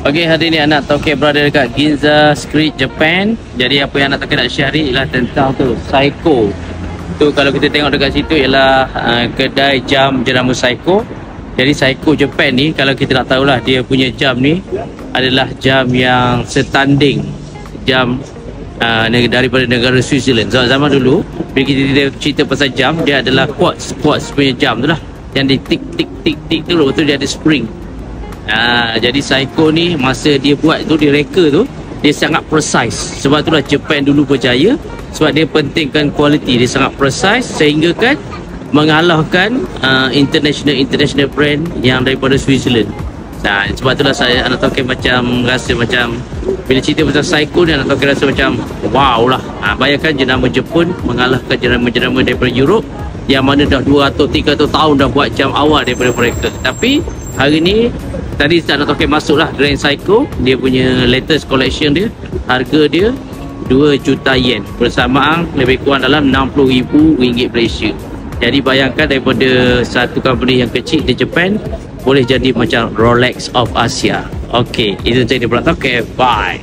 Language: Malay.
Okey, hari ni anak Tokek berada dekat Ginza Street, Japan. Jadi apa yang anak Tokek nak share ni ialah tentang tu Seiko. Tu kalau kita tengok dekat situ ialah kedai jam jenama Seiko. Jadi Seiko Japan ni, kalau kita nak tahulah, dia punya jam ni adalah jam yang setanding jam daripada negara Switzerland. Zaman dulu bila kita cerita pasal jam, dia adalah quartz punya jam tu lah, yang di tik tik tik tik tu, lepas tu dia ada spring. Jadi Seiko ni masa dia buat tu, dia reka tu, dia sangat precise. Sebab itulah Japan dulu berjaya, sebab dia pentingkan kualiti. Dia sangat precise sehingga kan mengalahkan international brand yang daripada Switzerland. Sebab itulah saya, anak Tokek macam rasa macam bila cerita pasal Seiko ni, anak Tokek rasa macam wow lah. Bayangkan jenama Jepun mengalahkan jenama-jenama daripada Europe yang mana dah 200-300 tahun dah buat jam awal daripada mereka. Tapi hari ni, tadi anak Tokek masuk lah Grand Seiko, dia punya latest collection dia, harga dia 2 juta yen, bersamaan lebih kurang dalam 60,000 ringgit Malaysia. Jadi bayangkan daripada satu company yang kecil di Japan boleh jadi macam Rolex of Asia. Okey, itu saja daripada Tokek. Bye.